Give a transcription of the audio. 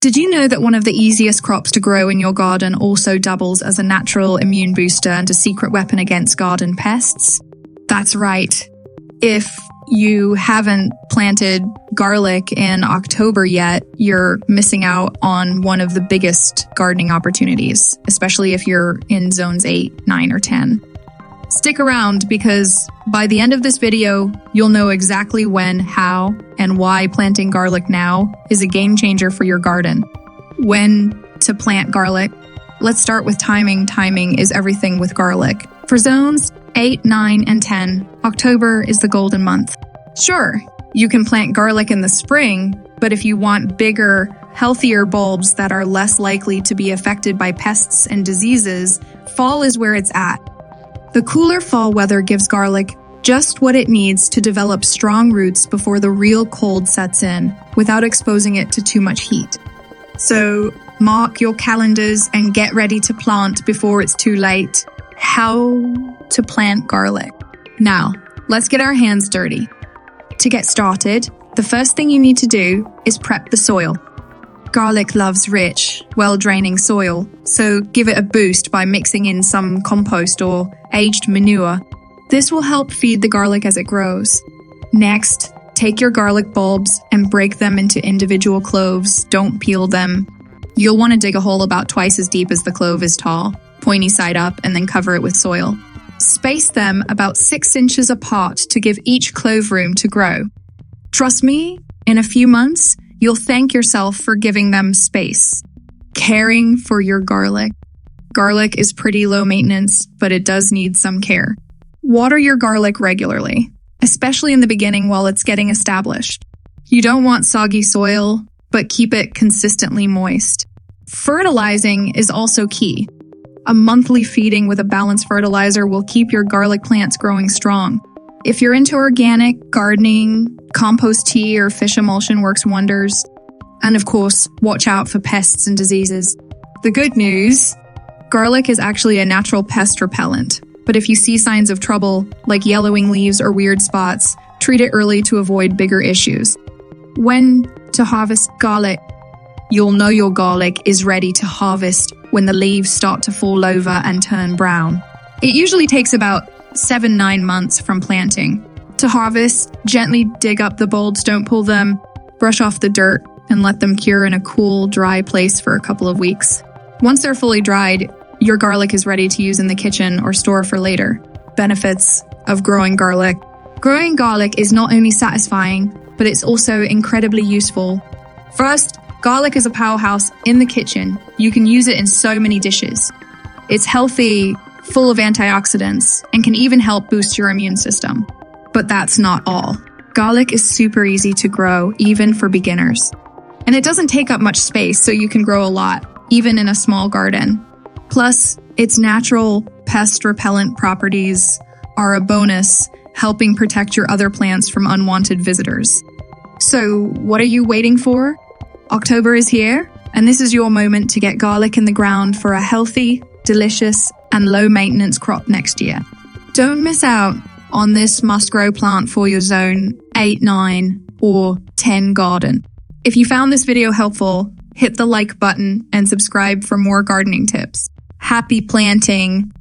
Did you know that one of the easiest crops to grow in your garden also doubles as a natural immune booster and a secret weapon against garden pests? That's right. If you haven't planted garlic in October yet, you're missing out on one of the biggest gardening opportunities, especially if you're in zones 8, 9, or 10. Stick around because by the end of this video, you'll know exactly when, how, and why planting garlic now is a game changer for your garden. When to plant garlic. Let's start with timing. Timing is everything with garlic. For zones 8, 9, and 10, October is the golden month. Sure, you can plant garlic in the spring, but if you want bigger, healthier bulbs that are less likely to be affected by pests and diseases, fall is where it's at. The cooler fall weather gives garlic just what it needs to develop strong roots before the real cold sets in, without exposing it to too much heat. So, mark your calendars and get ready to plant before it's too late. How to plant garlic. Now, let's get our hands dirty. To get started, the first thing you need to do is prep the soil. Garlic loves rich, well-draining soil, so give it a boost by mixing in some compost or aged manure. This will help feed the garlic as it grows. Next, take your garlic bulbs and break them into individual cloves. Don't peel them. You'll want to dig a hole about twice as deep as the clove is tall, pointy side up, and then cover it with soil. Space them about 6 inches apart to give each clove room to grow. Trust me, in a few months, you'll thank yourself for giving them space. Caring for your garlic. Garlic is pretty low maintenance, but it does need some care. Water your garlic regularly, especially in the beginning while it's getting established. You don't want soggy soil, but keep it consistently moist. Fertilizing is also key. A monthly feeding with a balanced fertilizer will keep your garlic plants growing strong. If you're into organic, gardening, compost tea, or fish emulsion works wonders. And of course, watch out for pests and diseases. The good news, garlic is actually a natural pest repellent. But if you see signs of trouble, like yellowing leaves or weird spots, treat it early to avoid bigger issues. When to harvest garlic? You'll know your garlic is ready to harvest when the leaves start to fall over and turn brown. It usually takes about 7-9 months from planting. To harvest, gently dig up the bulbs, don't pull them, brush off the dirt, and let them cure in a cool, dry place for a couple of weeks. Once they're fully dried, your garlic is ready to use in the kitchen or store for later. Benefits of growing garlic. Growing garlic is not only satisfying, but it's also incredibly useful. First, garlic is a powerhouse in the kitchen. You can use it in so many dishes. It's healthy, full of antioxidants, and can even help boost your immune system. But that's not all. Garlic is super easy to grow, even for beginners. And it doesn't take up much space, so you can grow a lot, even in a small garden. Plus, its natural pest repellent properties are a bonus, helping protect your other plants from unwanted visitors. So, what are you waiting for? October is here, and this is your moment to get garlic in the ground for a healthy, delicious, and low-maintenance crop next year. Don't miss out on this must-grow plant for your zone 8, 9, or 10 garden. If you found this video helpful, hit the like button and subscribe for more gardening tips. Happy planting!